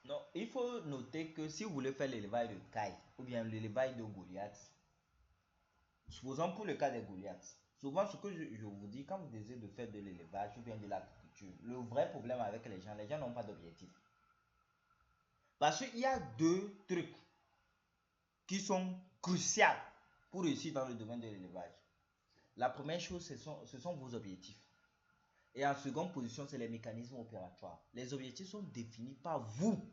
Non, il faut noter que si vous voulez faire l'élevage de caille ou bien l'élevage de Goliath, supposons pour le cas des Goliaths, souvent ce que je vous dis, quand vous désirez de faire de l'élevage ou bien de l'agriculture, le vrai problème avec les gens n'ont pas d'objectif. Parce qu'il y a deux trucs qui sont cruciaux pour réussir dans le domaine de l'élevage. La première chose, ce sont vos objectifs. Et en seconde position, c'est les mécanismes opératoires. Les objectifs sont définis par vous,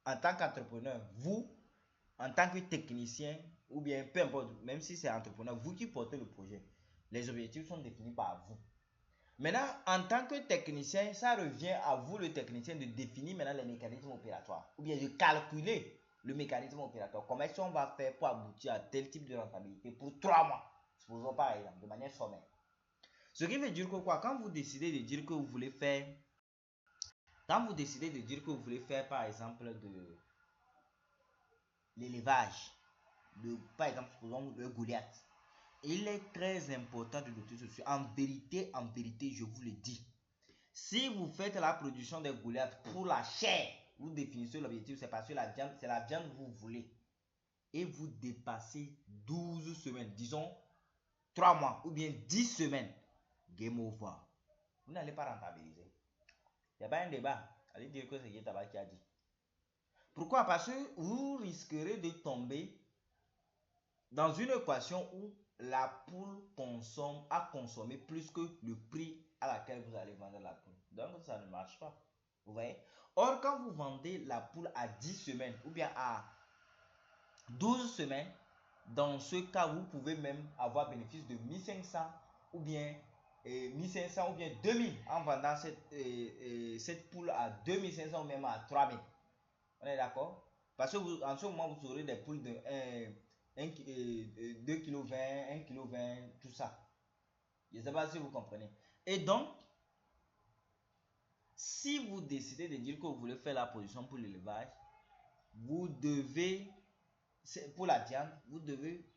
en tant qu'entrepreneur, vous, en tant que technicien, ou bien peu importe, même si c'est entrepreneur, vous qui portez le projet, les objectifs sont définis par vous. Maintenant, en tant que technicien, ça revient à vous, le technicien, de définir maintenant les mécanismes opératoires, ou bien de calculer le mécanisme opératoire. Comment est-ce qu'on va faire pour aboutir à tel type de rentabilité pour 3 mois, supposons par exemple, de manière sommaire. Ce qui veut dire que quoi, quand vous décidez de dire que vous voulez faire, par exemple de l'élevage, par exemple, supposons le Goliath, il est très important de noter ceci. En vérité, je vous le dis, si vous faites la production des Goliaths pour la chair, vous définissez l'objectif, c'est parce que c'est la viande que vous voulez, et vous dépassez 12 semaines, disons 3 mois ou bien 10 semaines, game over. Vous n'allez pas rentabiliser. Il n'y a pas un débat. Allez dire que c'est Yetaba qui a dit. Pourquoi? Parce que vous risquerez de tomber dans une équation où la poule a consommé plus que le prix à laquelle vous allez vendre la poule. Donc ça ne marche pas. Vous voyez? Or, quand vous vendez la poule à 10 semaines ou bien à 12 semaines, dans ce cas, vous pouvez même avoir bénéfice de 1500 ou bien 1500 ou bien 2000 en vendant cette poule à 2500 ou même à 3000. On est d'accord? Parce que en ce moment, vous aurez des poules de 2 kg 20, 1 kg 20, tout ça. Je ne sais pas si vous comprenez. Et donc, si vous décidez de dire que vous voulez faire la production pour l'élevage, vous devez, pour la viande, vous devez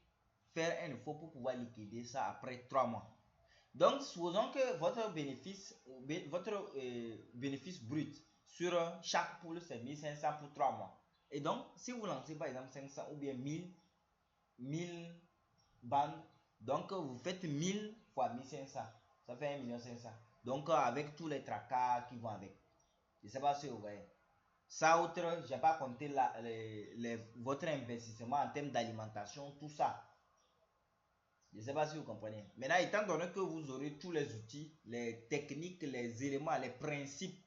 faire un effort pour pouvoir liquider ça après 3 mois. Donc, supposons que votre bénéfice brut sur chaque poule, c'est 1500 pour 3 mois. Et donc, si vous lancez par exemple 500 ou bien 1000 bandes, donc vous faites 1000 fois 1500, ça fait 1 500 000. Donc, avec tous les tracas qui vont avec. Je ne sais pas si vous voyez. Ça, autre, je n'ai pas compté votre investissement en termes d'alimentation, tout ça. Je ne sais pas si vous comprenez. Maintenant, étant donné que vous aurez tous les outils, les techniques, les éléments, les principes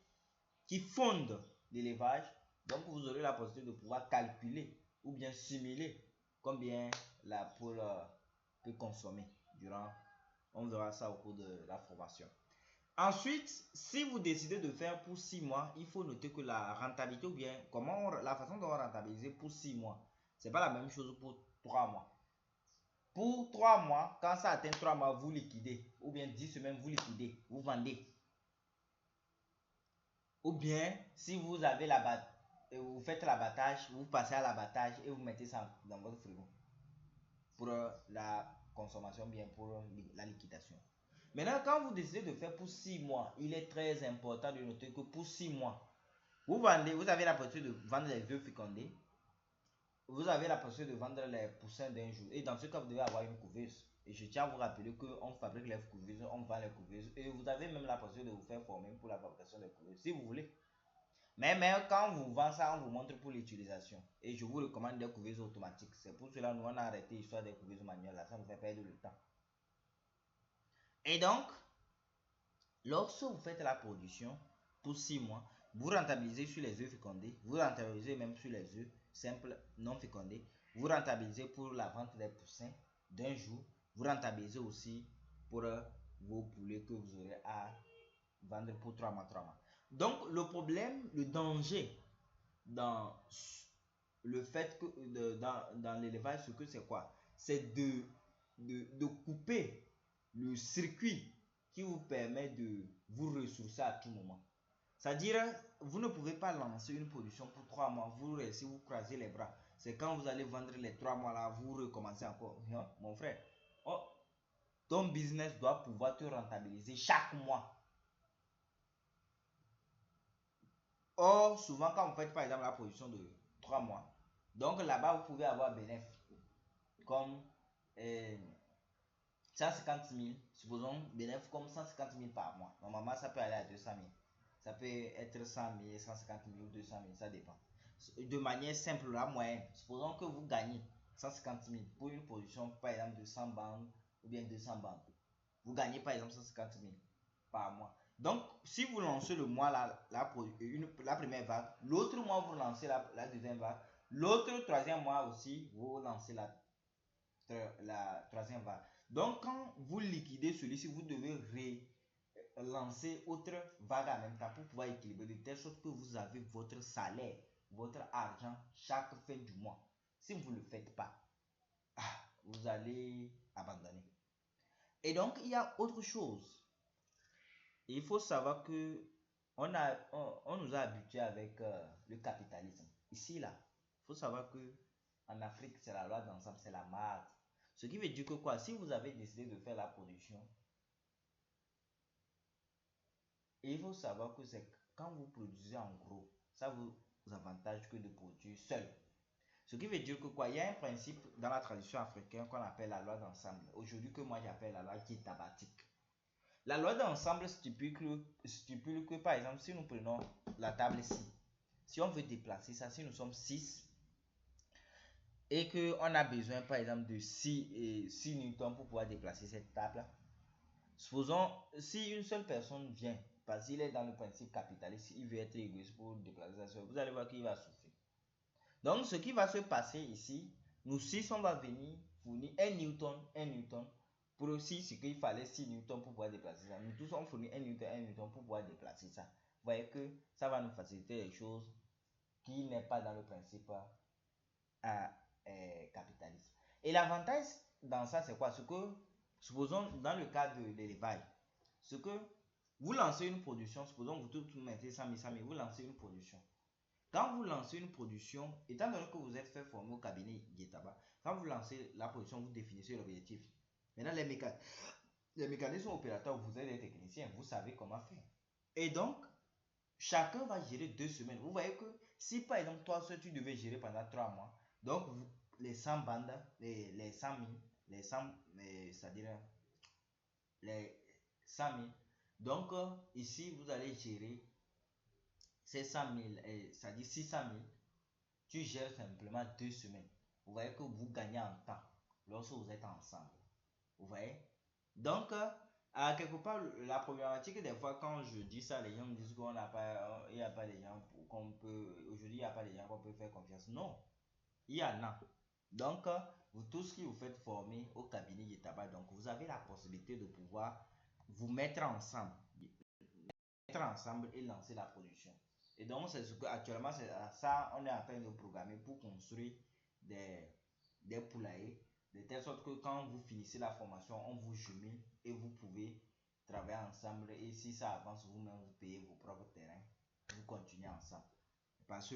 qui fondent l'élevage, donc vous aurez la possibilité de pouvoir calculer ou bien simuler combien la poule peut consommer durant. On verra ça au cours de la formation. Ensuite, si vous décidez de faire pour 6 mois, il faut noter que la rentabilité ou bien la façon dont on rentabilise pour 6 mois, c'est pas la même chose pour 3 mois. Pour 3 mois, quand ça atteint 3 mois, vous liquidez. Ou bien 10 semaines, vous liquidez, vous vendez. Ou bien, si vous avez vous faites l'abattage, vous passez à l'abattage et vous mettez ça dans votre frigo. Pour la consommation, bien pour la liquidation. Maintenant, quand vous décidez de faire pour 6 mois, il est très important de noter que pour 6 mois, vous avez la possibilité de vendre les œufs fécondés. Vous avez la possibilité de vendre les poussins d'un jour. Et dans ce cas, vous devez avoir une couveuse. Et je tiens à vous rappeler qu'on fabrique les couveuses, on vend les couveuses. Et vous avez même la possibilité de vous faire former pour la fabrication des couveuses, si vous voulez. Mais quand on vous vend ça, on vous montre pour l'utilisation. Et je vous recommande des couveuses automatiques. C'est pour cela que nous on a arrêté l'histoire des couveuses manuelles. Là, ça nous fait perdre le temps. Et donc, lorsque vous faites la production pour 6 mois, vous rentabilisez sur les œufs fécondés, vous rentabilisez même sur les œufs simples non fécondés, vous rentabilisez pour la vente des poussins d'un jour, vous rentabilisez aussi pour vos poulets que vous aurez à vendre pour 3 mois, 3 mois. Donc, le problème, le danger dans le fait que dans l'élevage, ce que c'est quoi? C'est de couper le circuit qui vous permet de vous ressourcer à tout moment. C'est-à-dire, vous ne pouvez pas lancer une production pour 3 mois, vous restez, vous croisez les bras. C'est quand vous allez vendre les 3 mois là, vous recommencez encore. Non, mon frère, ton business doit pouvoir te rentabiliser chaque mois. Or, souvent, quand vous faites par exemple la production de 3 mois, donc là-bas, vous pouvez avoir bénéfice comme 150 000, supposons bénéfice comme 150 000 par mois. Normalement, ça peut aller à 200 000. Ça peut être 100 000, 150 000 ou 200 000, ça dépend. De manière simple, la moyenne, supposons que vous gagnez 150 000 pour une production, par exemple, de 100 bandes ou bien 200 bandes. Vous gagnez par exemple 150 000 par mois. Donc, si vous lancez le mois la première vague, l'autre mois vous lancez la deuxième vague, l'autre troisième mois aussi, vous lancez la troisième vague. Donc, quand vous liquidez celui-ci, vous devez relancer autre vague en même temps pour pouvoir équilibrer de telle sorte que vous avez votre salaire, votre argent chaque fin du mois. Si vous ne le faites pas, vous allez abandonner. Et donc, il y a autre chose. Il faut savoir que on nous a habitués avec le capitalisme. Ici, là, il faut savoir que en Afrique, c'est la loi d'ensemble, c'est la marge. Ce qui veut dire que quoi, si vous avez décidé de faire la production, il faut savoir que c'est quand vous produisez en gros, ça vous avantage que de produire seul. Ce qui veut dire que quoi, il y a un principe dans la tradition africaine qu'on appelle la loi d'ensemble. Aujourd'hui, que moi j'appelle la loi kitabatique. La loi d'ensemble stipule que, par exemple, si nous prenons la table ici, si on veut déplacer ça, si nous sommes 6 et qu'on a besoin, par exemple, de 6 newtons pour pouvoir déplacer cette table, supposons, si une seule personne vient, parce qu'il est dans le principe capitaliste, il veut être égoïste pour déplacer ça, vous allez voir qu'il va souffrir. Donc, ce qui va se passer ici, nous 6, on va venir fournir 1 newton, pour aussi ce qu'il fallait 6 newtons pour pouvoir déplacer ça. Nous tous on fournit 1 newton pour pouvoir déplacer ça. Vous voyez que ça va nous faciliter les choses qui n'est pas dans le principe capitaliste. Et l'avantage dans ça, c'est quoi? Ce que, supposons dans le cas de l'élevage, ce que vous lancez une production, supposons que vous mettez 100 000, vous lancez une production. Quand vous lancez une production, étant donné que vous êtes fait former au cabinet Guetaba, quand vous lancez la production, vous définissez l'objectif. Maintenant, les mécanismes opérateurs, vous êtes des techniciens, vous savez comment faire. Et donc, chacun va gérer 2 semaines. Vous voyez que si par exemple, toi, tu devais gérer pendant 3 mois, donc les 100 bandes, les 100 000, c'est-à-dire les 100 000. Donc, ici, vous allez gérer ces 100 000, c'est-à-dire 600 000. Tu gères simplement 2 semaines. Vous voyez que vous gagnez en temps lorsque vous êtes ensemble. Vous voyez? Donc, à quelque part, la problématique, des fois, quand je dis ça, les gens me disent qu'on n'a pas, il n'y a pas des gens qu'on peut, aujourd'hui, il n'y a pas des gens qu'on peut faire confiance. Non, il y en a. Donc, vous tous qui vous faites former au cabinet de tabac, donc vous avez la possibilité de pouvoir vous mettre ensemble et lancer la production. Et donc, c'est ce que actuellement, c'est ça, on est en train de programmer pour construire des poulaillers, de telle sorte que quand vous finissez la formation, on vous jumelle et vous pouvez travailler ensemble. Et si ça avance, vous-même, vous payez vos propres terrains, vous continuez ensemble. Parce que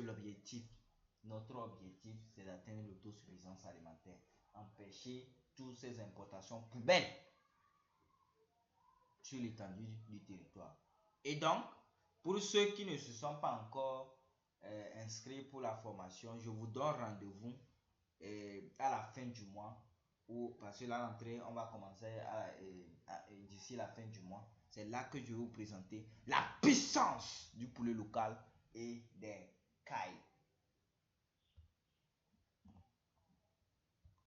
notre objectif, c'est d'atteindre l'autosuffisance alimentaire, empêcher toutes ces importations poubelles sur l'étendue du territoire. Et donc, pour ceux qui ne se sont pas encore inscrits pour la formation, je vous donne rendez-vous à la fin du mois, parce que la rentrée, on va commencer d'ici la fin du mois. C'est là que je vais vous présenter la puissance du poulet local et des cailles.